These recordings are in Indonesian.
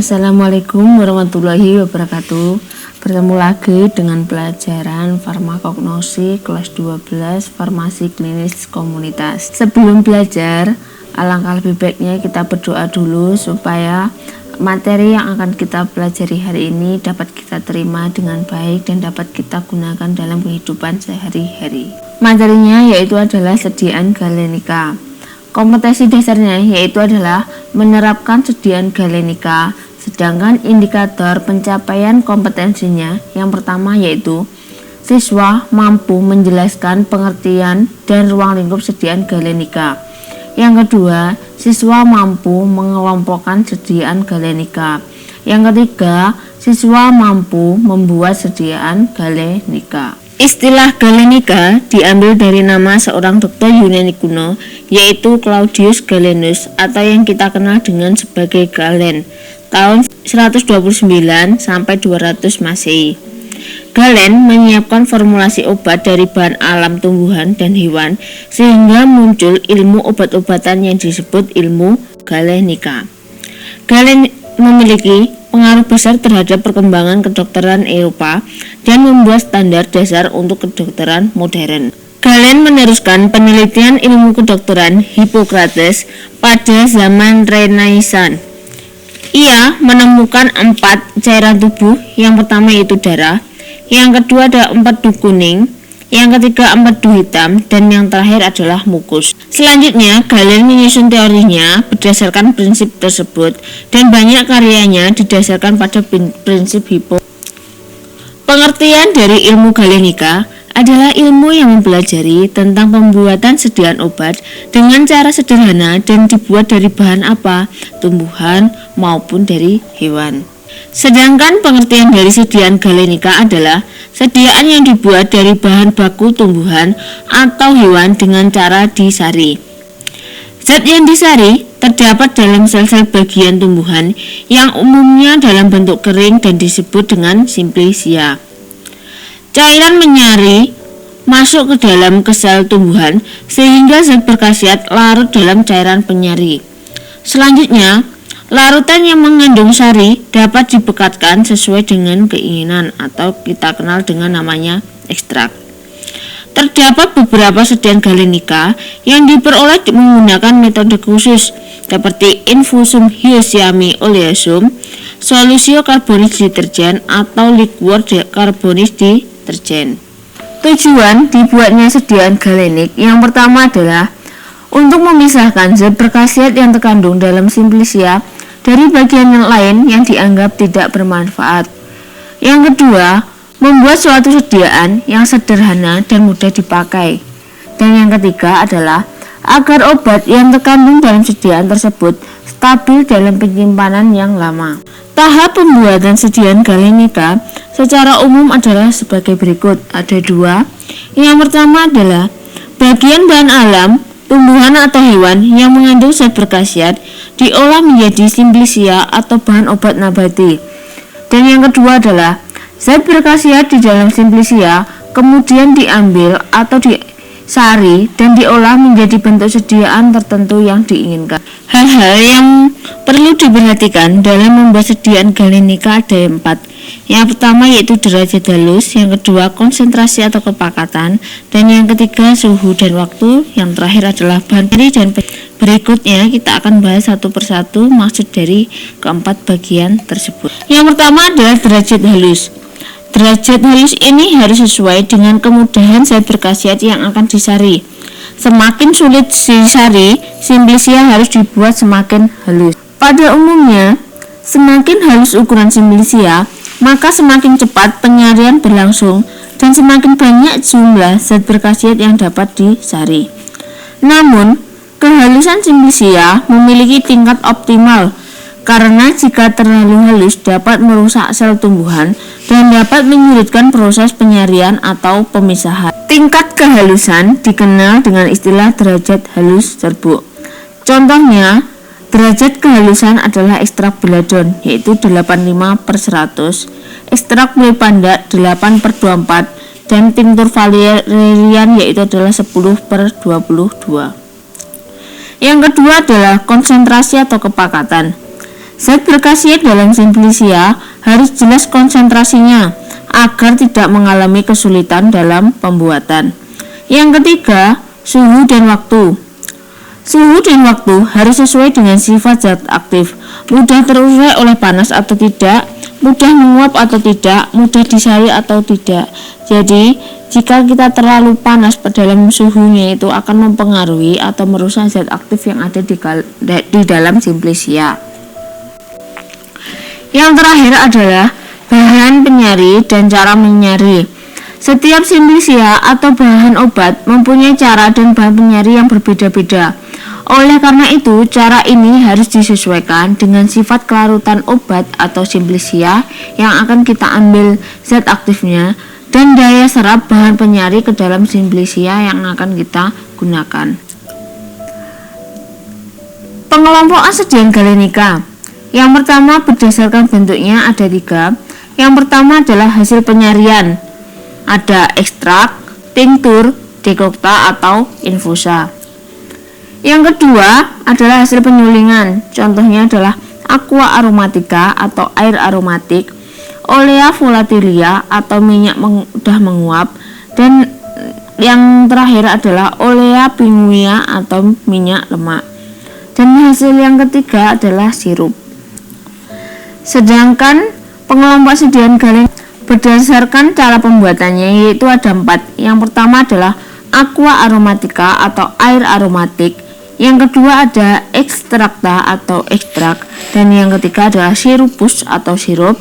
Assalamualaikum warahmatullahi wabarakatuh. Bertemu lagi dengan pelajaran farmakognosi kelas 12 farmasi klinis komunitas. Sebelum belajar, alangkah lebih baiknya kita berdoa dulu supaya materi yang akan kita pelajari hari ini dapat kita terima dengan baik dan dapat kita gunakan dalam kehidupan sehari-hari. Materinya yaitu adalah sediaan galenika. Kompetensi dasarnya yaitu adalah menerapkan sediaan galenika, sedangkan indikator pencapaian kompetensinya yang pertama yaitu siswa mampu menjelaskan pengertian dan ruang lingkup sediaan galenika. Yang kedua, siswa mampu mengelompokkan sediaan galenika. Yang ketiga, siswa mampu membuat sediaan galenika. Istilah galenika diambil dari nama seorang dokter Yunani kuno, yaitu Claudius Galenus atau yang kita kenal dengan sebagai Galen, tahun 129 sampai 200 Masehi. Galen menyiapkan formulasi obat dari bahan alam tumbuhan dan hewan sehingga muncul ilmu obat-obatan yang disebut ilmu galenika. Galen memiliki pengaruh besar terhadap perkembangan kedokteran Eropa dan membuat standar dasar untuk kedokteran modern. Galen meneruskan penelitian ilmu kedokteran Hippocrates pada zaman Renaissance. Ia menemukan 4 cairan tubuh, yang pertama yaitu darah, yang kedua ada empedu kuning, yang ketiga empedu hitam, dan yang terakhir adalah mukus. Selanjutnya, Galen menyusun teorinya berdasarkan prinsip tersebut dan banyak karyanya didasarkan pada prinsip Hippocrates. Pengertian dari ilmu galenika adalah ilmu yang mempelajari tentang pembuatan sediaan obat dengan cara sederhana dan dibuat dari bahan apa, tumbuhan maupun dari hewan. Sedangkan pengertian dari sediaan galenika adalah sediaan yang dibuat dari bahan baku tumbuhan atau hewan dengan cara disari. Zat yang disari terdapat dalam sel-sel bagian tumbuhan yang umumnya dalam bentuk kering dan disebut dengan simplicia. Cairan menyari masuk ke dalam sel tumbuhan sehingga zat berkhasiat larut dalam cairan penyari. Selanjutnya, larutan yang mengandung sari dapat dibekatkan sesuai dengan keinginan atau kita kenal dengan namanya ekstrak. Terdapat beberapa sediaan galenika yang diperoleh menggunakan metode khusus seperti infusum hyoscyamine oleosum, solusio carbonis deterjen atau liquor carbonis deterjen. Tujuan dibuatnya sediaan galenik yang pertama adalah untuk memisahkan zat berkhasiat yang terkandung dalam simplicia dari bagian yang lain yang dianggap tidak bermanfaat. Yang kedua, membuat suatu sediaan yang sederhana dan mudah dipakai. Dan yang ketiga adalah agar obat yang terkandung dalam sediaan tersebut stabil dalam penyimpanan yang lama. Tahap pembuatan sediaan galenika secara umum adalah sebagai berikut. Ada 2. Yang pertama adalah bagian bahan alam, tumbuhan atau hewan yang mengandung zat berkhasiat diolah menjadi simplicia atau bahan obat nabati. Dan yang kedua adalah zat berkhasiat di dalam simplicia kemudian diambil atau disari dan diolah menjadi bentuk sediaan tertentu yang diinginkan. Hal-hal yang perlu diperhatikan dalam membuat sediaan galenika ada 4. Yang pertama yaitu derajat halus, yang kedua konsentrasi atau kepekatan, dan yang ketiga suhu dan waktu, yang terakhir adalah bahan dan berikutnya kita akan bahas satu persatu maksud dari keempat bagian tersebut. Yang pertama adalah derajat halus. Derajat halus ini harus sesuai dengan kemudahan zat berkhasiat yang akan disari. Semakin sulit disari, simplicia harus dibuat semakin halus. Pada umumnya, semakin halus ukuran simplicia, maka semakin cepat penyarian berlangsung dan semakin banyak jumlah zat berkhasiat yang dapat disari. Namun, kehalusan simplicia memiliki tingkat optimal karena jika terlalu halus dapat merusak sel tumbuhan dan dapat menyulitkan proses penyarian atau pemisahan. Tingkat kehalusan dikenal dengan istilah derajat halus serbuk. Contohnya, derajat kehalusan adalah ekstrak beladon yaitu 85/100, ekstrak kue pandak 8/24, dan tinctur valerian yaitu adalah 10/22. Yang kedua adalah konsentrasi atau kepekatan. Zat berkhasiat dalam simplisia harus jelas konsentrasinya agar tidak mengalami kesulitan dalam pembuatan. Yang ketiga, suhu dan waktu. Suhu dan waktu harus sesuai dengan sifat zat aktif, mudah terurai oleh panas atau tidak, mudah menguap atau tidak, mudah disaring atau tidak. Jadi, jika kita terlalu panas dalam suhunya itu akan mempengaruhi atau merusak zat aktif yang ada di dalam simplisia. Yang terakhir adalah bahan penyari dan cara menyari. Setiap simplisia atau bahan obat mempunyai cara dan bahan penyari yang berbeda-beda. Oleh karena itu, cara ini harus disesuaikan dengan sifat kelarutan obat atau simplisia yang akan kita ambil zat aktifnya dan daya serap bahan penyari ke dalam simplisia yang akan kita gunakan. Pengelompokan sediaan galenika. Yang pertama berdasarkan bentuknya ada 3. Yang pertama adalah hasil penyarian. Ada ekstrak, tinktur, dekokta atau infusa. Yang kedua adalah hasil penyulingan. Contohnya adalah aqua aromatica atau air aromatik, olea volatilia atau minyak mudah menguap, dan yang terakhir adalah olea pinguia atau minyak lemak. Dan hasil yang ketiga adalah sirup. Sedangkan pengelompok sediaan galen berdasarkan cara pembuatannya yaitu ada 4. Yang pertama adalah aqua aromatica atau air aromatik, yang kedua ada ekstrakta atau ekstrak, dan yang ketiga adalah sirupus atau sirup.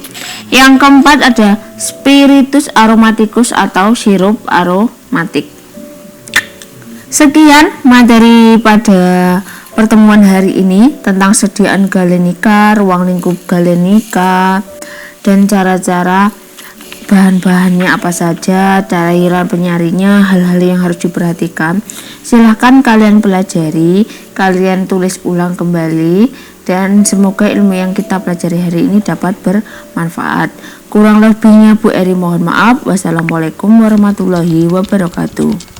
Yang keempat ada spiritus aromaticus atau sirup aromatik. Sekian materi pada pertemuan hari ini tentang sediaan galenika, ruang lingkup galenika, dan cara-cara bahan-bahannya apa saja, cairan penyarinya, hal-hal yang harus diperhatikan. Silahkan kalian pelajari, kalian tulis ulang kembali, dan semoga ilmu yang kita pelajari hari ini dapat bermanfaat. Kurang lebihnya Bu Eri mohon maaf. Wassalamualaikum warahmatullahi wabarakatuh.